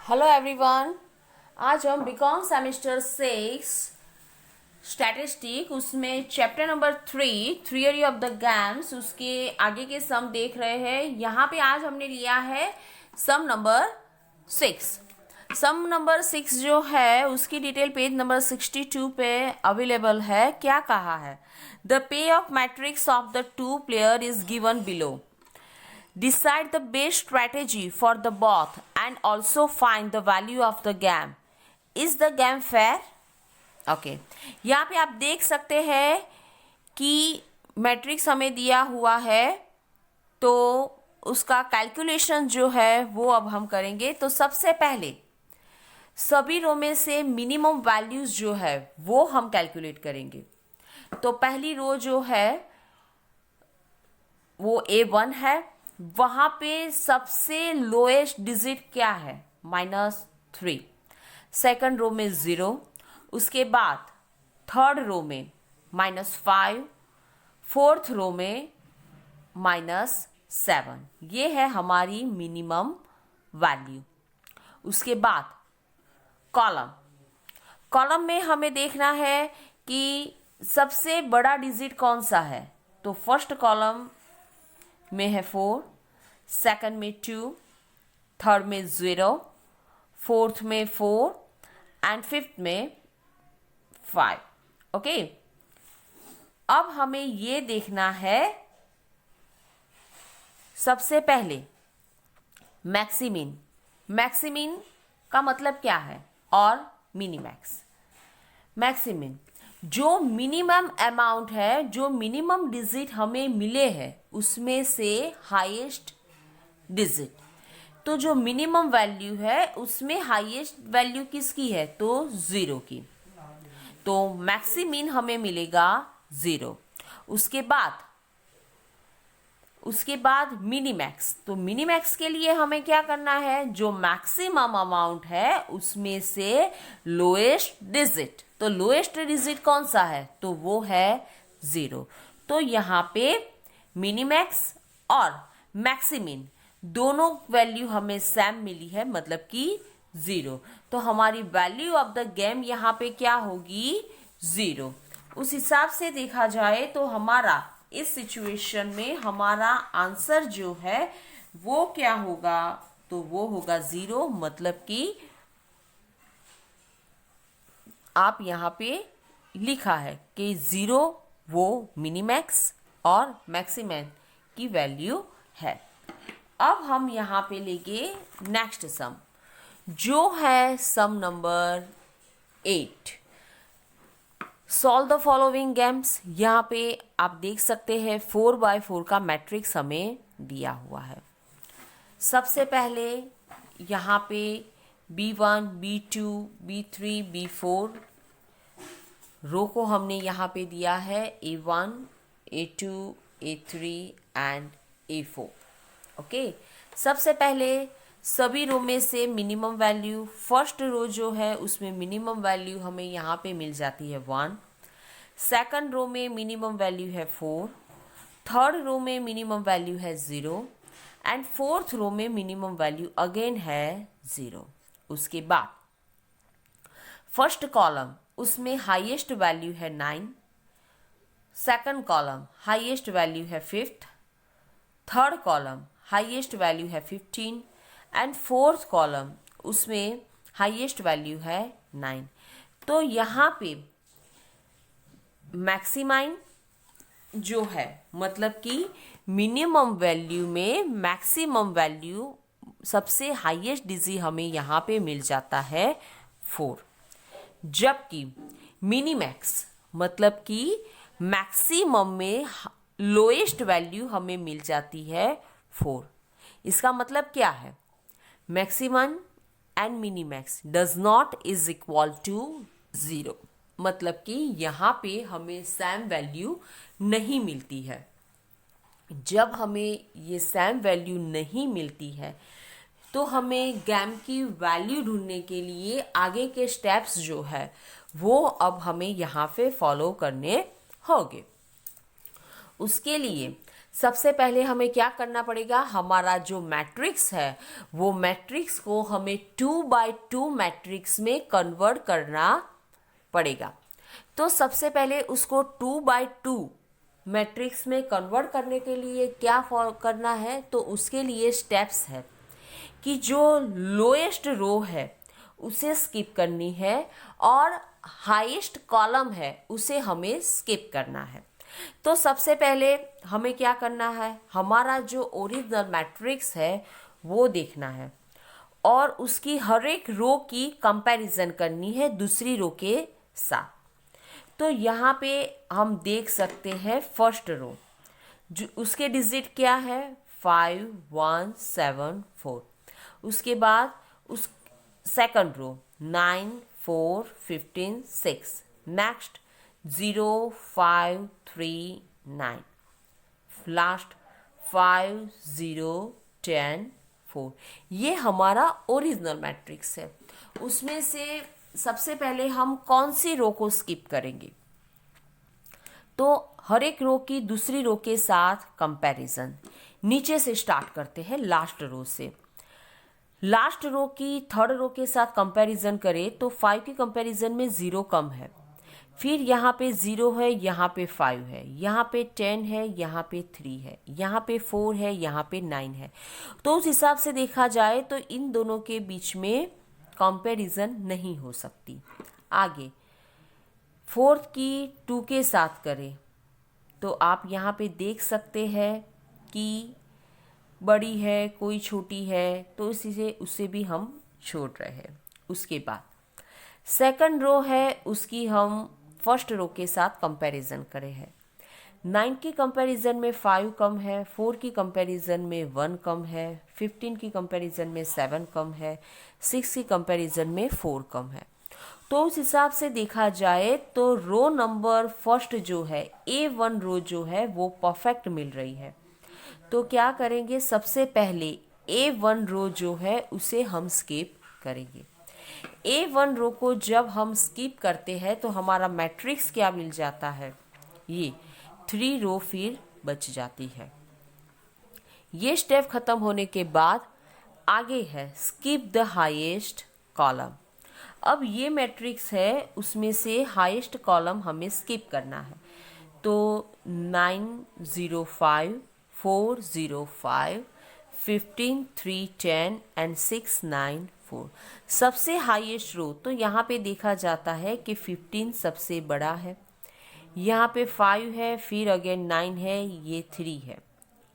Hello everyone. आज हम BCom semester 6 statistic उसमें chapter number 3 theory of the games उसके आगे के सम देख रहे हैं। यहाँ पे आज हमने लिया है सम नंबर 6। सम नंबर 6 जो है उसकी डिटेल पेज नंबर 62 पे अवेलेबल है। क्या कहा है? The pay of matrix of the two player is given below. Decide the best strategy for the both and also find the value of the game. Is the game fair? Okay. यहाँ पे आप देख सकते हैं कि matrix हमें दिया हुआ है, तो उसका कैलकुलेशन जो है वो अब हम करेंगे। तो सबसे पहले सभी रो में से मिनिमम वैल्यूज जो है वो हम कैलकुलेट करेंगे। तो पहली रो जो है वो A1 है, वहां पे सबसे लोएस्ट डिजिट क्या है? -3। सेकंड रो में 0, उसके बाद थर्ड रो में -5, फोर्थ रो में -7। ये है हमारी मिनिमम वैल्यू। उसके बाद कॉलम में हमें देखना है कि सबसे बड़ा डिजिट कौन सा है। तो फर्स्ट कॉलम में है 4, सेकंड में 2, थर्ड में 0, फोर्थ में 4 एंड फिफ्थ में 5। ओके, अब हमें ये देखना है सबसे पहले मैक्सिमिन का मतलब क्या है और मिनिमैक्स। मैक्सिमिन जो मिनिमम अमाउंट है, जो मिनिमम डिजिट हमें मिले हैं उसमें से हाईएस्ट डिजिट। तो जो मिनिमम वैल्यू है उसमें हाईएस्ट वैल्यू किसकी है? तो 0 की। तो मैक्सिमिन हमें मिलेगा 0। उसके बाद मिनिमैक्स। तो मिनिमैक्स के लिए हमें क्या करना है? जो मैक्सिमम अमाउंट है उसमें से लोएस्ट डिजिट। तो लोएस्ट डिजिट कौन सा है? तो वो है 0। तो यहाँ पे मिनिमैक्स और मैक्सिमिन दोनों वैल्यू हमें सेम मिली है, मतलब कि 0। तो हमारी वैल्यू ऑफ द गेम यहाँ पे क्या होगी? 0। उस हिसाब से देखा जाए तो हमारा इस सिचुएशन में हमारा आंसर जो है वो क्या होगा? तो वो होगा 0। मतलब कि आप यहाँ पे लिखा है कि 0 वो मिनिमैक्स और मैक्सिमम की वैल्यू है। अब हम यहाँ पे लेंगे नेक्स्ट सम, जो है sum number 8। Solve the following games. यहाँ पे आप देख सकते हैं 4x4 का मैट्रिक्स हमें दिया हुआ है। सबसे पहले यहाँ पे B1, B2, B3, B4 रो को हमने यहाँ पे दिया है A1, A2, A3 and A4। Okay, सबसे पहले सभी रो में से मिनिमम वैल्यू, फर्स्ट रो जो है उसमें मिनिमम वैल्यू हमें यहाँ पे मिल जाती है 1। सेकंड रो में मिनिमम वैल्यू है 4, थर्ड रो में मिनिमम वैल्यू है 0 एंड फोर्थ रो में मिनिमम वैल्यू अगेन है 0। उसके बाद फर्स्ट कॉलम उसमें हाईएस्ट वैल्यू है 9, सेकंड कॉलम हाईएस्ट वैल्यू है 5th, third column highest value है 15 एंड फोर्थ कॉलम उसमें हाईएस्ट वैल्यू है 9। तो यहाँ पे मैक्सिमाइन जो है, मतलब कि मिनिमम वैल्यू में मैक्सिमम वैल्यू सबसे हाईएस्ट डिजिट हमें यहाँ पे मिल जाता है 4। जबकि मिनिमैक्स मतलब कि मैक्सिमम में लोएस्ट वैल्यू हमें मिल जाती है 4। इसका मतलब क्या है? Maximum and minimax does not is equal to 0। मतलब कि यहाँ पे हमें सेम वैल्यू नहीं मिलती है। जब हमें ये सेम वैल्यू नहीं मिलती है तो हमें गेम की वैल्यू ढूंढने के लिए आगे के स्टेप्स जो है वो अब हमें यहाँ पे फॉलो करने होंगे। उसके लिए सबसे पहले हमें क्या करना पड़ेगा, हमारा जो मैट्रिक्स है वो मैट्रिक्स को हमें 2x2 मैट्रिक्स में कन्वर्ट करना पड़ेगा। तो सबसे पहले उसको 2x2 मैट्रिक्स में कन्वर्ट करने के लिए क्या करना है, तो उसके लिए स्टेप्स है कि जो लोएस्ट रो है उसे स्किप करनी है और हाईएस्ट कॉलम है उसे हमें स्किप करना है। तो सबसे पहले हमें क्या करना है, हमारा जो ओरिजिनल मैट्रिक्स है वो देखना है और उसकी हर एक रो की कंपैरिजन करनी है दूसरी रो के साथ। तो यहाँ पे हम देख सकते हैं फर्स्ट रो, जो उसके डिजिट क्या है 5 1 7 4। उसके बाद उस सेकंड रो 9 4 15 6, नेक्स्ट 0 5 3 9, लास्ट 5 0 10 4। ये हमारा ओरिजिनल मैट्रिक्स है। उसमें से सबसे पहले हम कौन सी रो को स्किप करेंगे, तो हर एक रो की दूसरी रो के साथ कंपैरिजन। नीचे से स्टार्ट करते हैं लास्ट रो से। लास्ट रो की थर्ड रो के साथ कंपैरिजन करें तो 5 की कंपैरिजन में 0 कम है, फिर यहाँ पे 0 है, यहाँ पे 5 है, यहाँ पे 10 है, यहाँ पे 3 है, यहाँ पे 4 है, यहाँ पे 9 है। तो उस हिसाब से देखा जाए तो इन दोनों के बीच में कंपैरिजन नहीं हो सकती। आगे फोर्थ की 2 के साथ करें तो आप यहाँ पे देख सकते हैं कि बड़ी है कोई छोटी है, तो इसी से उससे भी हम छोड़ रहे हैं। उसके बाद सेकंड रो है, उसकी हम फर्स्ट रो के साथ कंपैरिजन करे हैं। 9 की कंपैरिजन में 5 कम है, 4 की कंपैरिजन में 1 कम है, 15 की कंपैरिजन में 7 कम है, 6 की कंपैरिजन में 4 कम है। तो उस हिसाब से देखा जाए तो रो नंबर फर्स्ट जो है A1 रो जो है वो परफेक्ट मिल रही है। तो क्या करेंगे, सबसे पहले A1 रो जो है उसे हम स्किप करेंगे। A1 रो को जब हम स्किप करते हैं तो हमारा मैट्रिक्स क्या मिल जाता है, ये 3 रो फिर बच जाती है। ये स्टेप खत्म होने के बाद आगे है स्किप द हाईएस्ट कॉलम। अब ये मैट्रिक्स है उसमें से हाईएस्ट कॉलम हमें स्किप करना है। तो 9 0 5 4 0 5 15 3 10 एंड 6 9 4 सबसे हाईएस्ट रो। तो यहाँ पे देखा जाता है कि 15 सबसे बड़ा है, यहाँ पे 5 है, फिर अगेन 9 है, ये 3 है।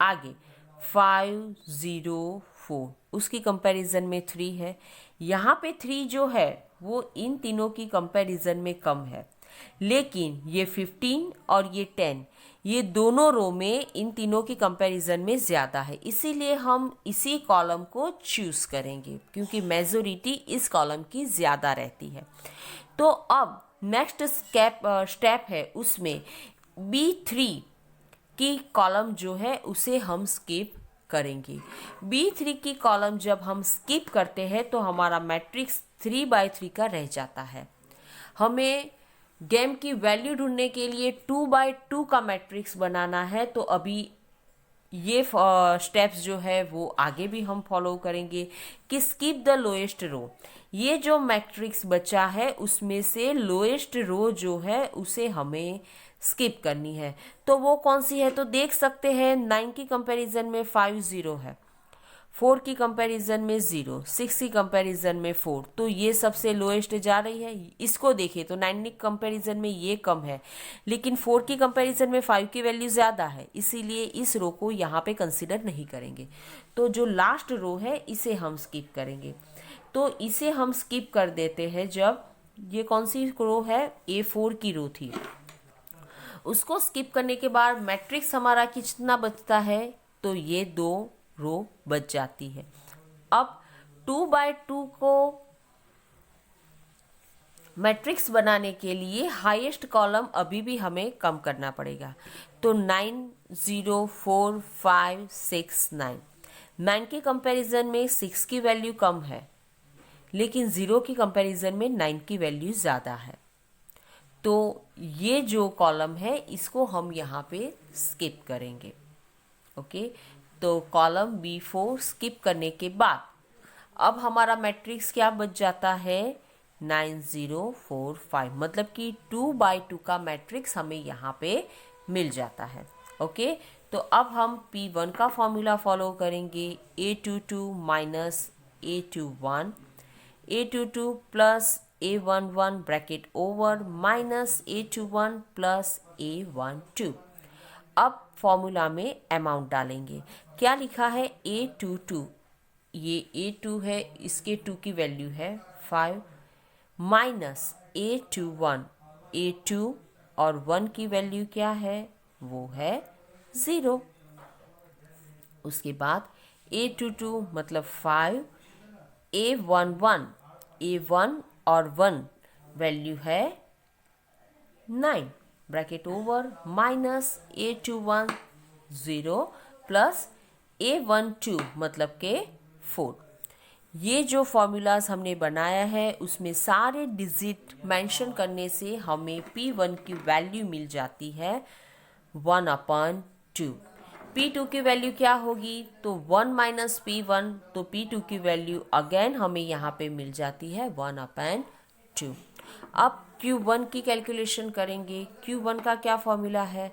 आगे 5 0 4 उसकी कंपैरिजन में 3 है, यहाँ पे 3 जो है वो इन तीनों की कंपैरिजन में कम है, लेकिन ये 15 और ये 10 ये दोनों रो में इन तीनों की कंपैरिजन में ज़्यादा है, इसीलिए हम इसी कॉलम को चूज़ करेंगे क्योंकि मेजोरिटी इस कॉलम की ज़्यादा रहती है। तो अब नेक्स्ट स्टेप है उसमें B3 की कॉलम जो है उसे हम स्किप करेंगे। B3 की कॉलम जब हम स्किप करते हैं तो हमारा मैट्रिक्स 3/3 का रह जाता है। हमें गेम की वैल्यू ढूंढने के लिए 2/2 का मैट्रिक्स बनाना है, तो अभी ये स्टेप्स जो है वो आगे भी हम फॉलो करेंगे कि स्किप द लोएस्ट रो। ये जो मैट्रिक्स बचा है उसमें से लोएस्ट रो जो है उसे हमें स्किप करनी है। तो वो कौन सी है, तो देख सकते हैं 9 की कंपैरिजन में 5 0 है, 4 की कंपैरिजन में 0, 6 की कंपैरिजन में 4, तो ये सबसे लोएस्ट जा रही है। इसको देखें तो 9 की कंपैरिजन में ये कम है, लेकिन 4 की कंपैरिजन में 5 की वैल्यू ज़्यादा है, इसीलिए इस रो को यहाँ पे कंसिडर नहीं करेंगे। तो जो लास्ट रो है इसे हम स्किप करेंगे। तो इसे हम स्किप कर देते हैं जब ये कौन सी रो है, A4 की रो थी। उसको स्किप करने के बाद मैट्रिक्स हमारा कितना बचता है, तो ये 2 रो बच जाती है। अब 2/2 को मैट्रिक्स बनाने के लिए हाईएस्ट कॉलम अभी भी हमें कम करना पड़ेगा। तो 9 0 4 5 6 9, 9 के कंपैरिजन में 6 की वैल्यू कम है, लेकिन 0 की कंपैरिजन में 9 की वैल्यू ज़्यादा है। तो ये जो कॉलम है इसको हम यहाँ पे स्किप करेंगे। ओके, तो कॉलम B4 स्किप करने के बाद अब हमारा मैट्रिक्स क्या बच जाता है, 9045, मतलब कि 2x2 का मैट्रिक्स हमें यहाँ पे मिल जाता है। ओके, तो अब हम P1 का फॉर्मूला फॉलो करेंगे, A22 minus A21, A22 plus A11 bracket over minus A21 plus A12। अब फॉर्मूला में अमाउंट डालेंगे। क्या लिखा है, A22, ये A2 है, इसके 2 की वैल्यू है 5, माइनस A21, A2 और 1 की वैल्यू क्या है, वो है 0। उसके बाद A22 मतलब 5, A11, A1 और 1 वैल्यू है 9 bracket over minus A21 0 plus A12 मतलब के 4। ये जो फॉर्मूलाज हमने बनाया है उसमें सारे डिजिट मेंशन करने से हमें P1 की वैल्यू मिल जाती है 1/2। P2 की वैल्यू क्या होगी, तो 1 माइनस P1, तो P2 की वैल्यू अगेन हमें यहाँ पे मिल जाती है 1/2। अब Q1 की कैलकुलेशन करेंगे। Q1 का क्या फॉर्मूला है,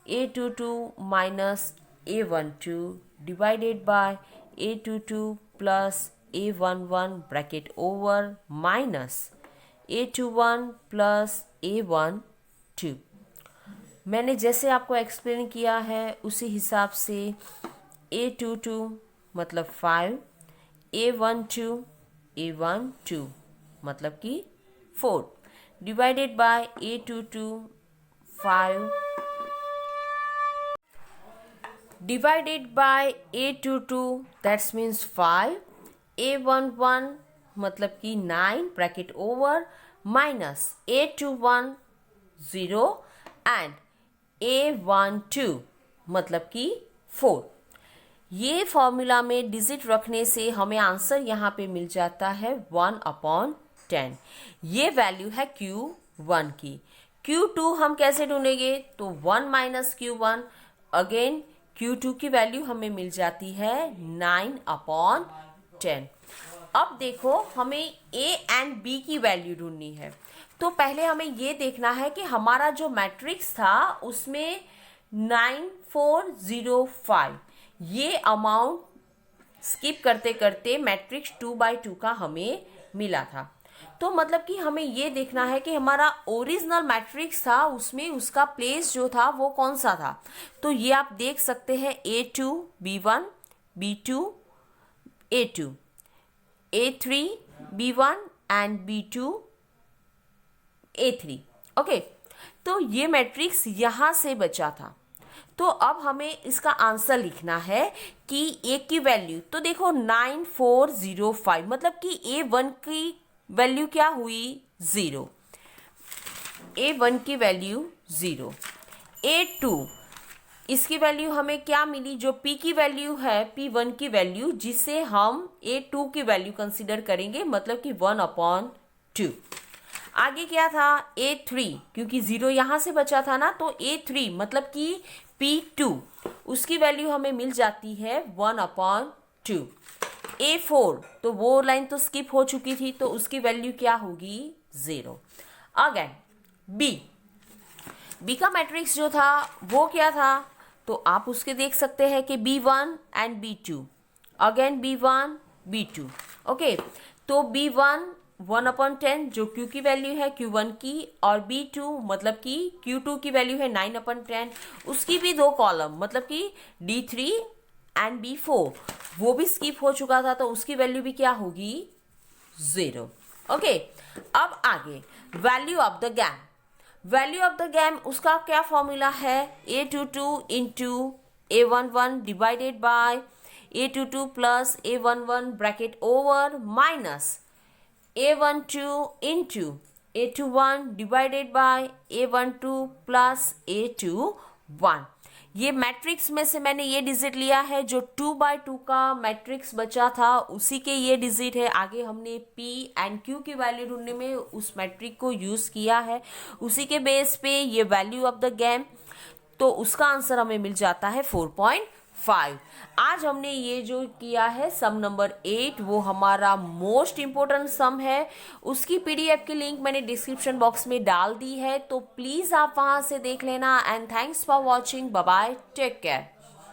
A22 minus A12 divided by A22 plus A11 bracket over minus A21 plus A12। मैंने जैसे आपको एक्सप्लेन किया है उसी हिसाब से A22 मतलब 5, A12 मतलब कि 4 divided by A22 5 divided by A22 that means 5, A11 मतलब कि 9 bracket over minus A21 0 and A12 मतलब कि 4। ये फॉर्मूला में डिजिट रखने से हमें आंसर यहाँ पे मिल जाता है 1/10। ये वैल्यू है Q1 की। Q2 हम कैसे ढूंढेंगे, तो 1 माइनस Q1, अगेन Q2 की वैल्यू हमें मिल जाती है 9/10। अब देखो हमें A एंड B की वैल्यू ढूंढनी है। तो पहले हमें ये देखना है कि हमारा जो मैट्रिक्स था उसमें 9405 ये अमाउंट स्किप करते करते मैट्रिक्स 2/2 का हमें मिला था। तो मतलब कि हमें ये देखना है कि हमारा ओरिजिनल मैट्रिक्स था उसमें उसका प्लेस जो था वो कौन सा था। तो ये आप देख सकते हैं A2 B1 B2 A2, A3 B1 and B2 A3। Okay, तो ये मैट्रिक्स यहाँ से बचा था। तो अब हमें इसका आंसर लिखना है कि A की वैल्यू, तो देखो 9405 मतलब कि A1 की वैल्यू क्या हुई 0, A1 की वैल्यू 0, A2 इसकी वैल्यू हमें क्या मिली, जो P की वैल्यू है P1 की वैल्यू जिसे हम A2 की वैल्यू कंसीडर करेंगे मतलब कि 1/2। आगे क्या था A3, क्योंकि 0 यहाँ से बचा था ना, तो A3 मतलब कि P2 उसकी वैल्यू हमें मिल जाती है 1/2। A4 तो वो लाइन तो स्किप हो चुकी थी तो उसकी वैल्यू क्या होगी 0। अगेन B का मैट्रिक्स जो था वो क्या था, तो आप उसके देख सकते हैं कि B1 and B2, again B1 B2। Okay, तो B1 1/10 जो Q की वैल्यू है Q1 की, और B2 मतलब कि Q2 की वैल्यू है 9/10, उसकी भी 2 कॉलम मतलब कि D3 एंड B4 वो भी स्किप हो चुका था तो उसकी वैल्यू भी क्या होगी 0। ओके, अब आगे value of the game. Value of the game उसका क्या फॉर्मूला है, A22 into A11 divided by A22 plus A11 bracket over minus A12 into A21 divided by A12 plus A21। ये मैट्रिक्स में से मैंने ये डिजिट लिया है, जो 2/2 का मैट्रिक्स बचा था उसी के ये डिजिट है। आगे हमने P एंड Q की वैल्यू ढूंढने में उस मैट्रिक को यूज किया है, उसी के बेस पे ये वैल्यू ऑफ द गेम, तो उसका आंसर हमें मिल जाता है 4.5। आज हमने ये जो किया है सम नंबर 8, वो हमारा मोस्ट इंपोर्टेंट सम है। उसकी पीडीएफ की लिंक मैंने डिस्क्रिप्शन बॉक्स में डाल दी है, तो प्लीज आप वहां से देख लेना। And thanks for watching, bye bye, take care.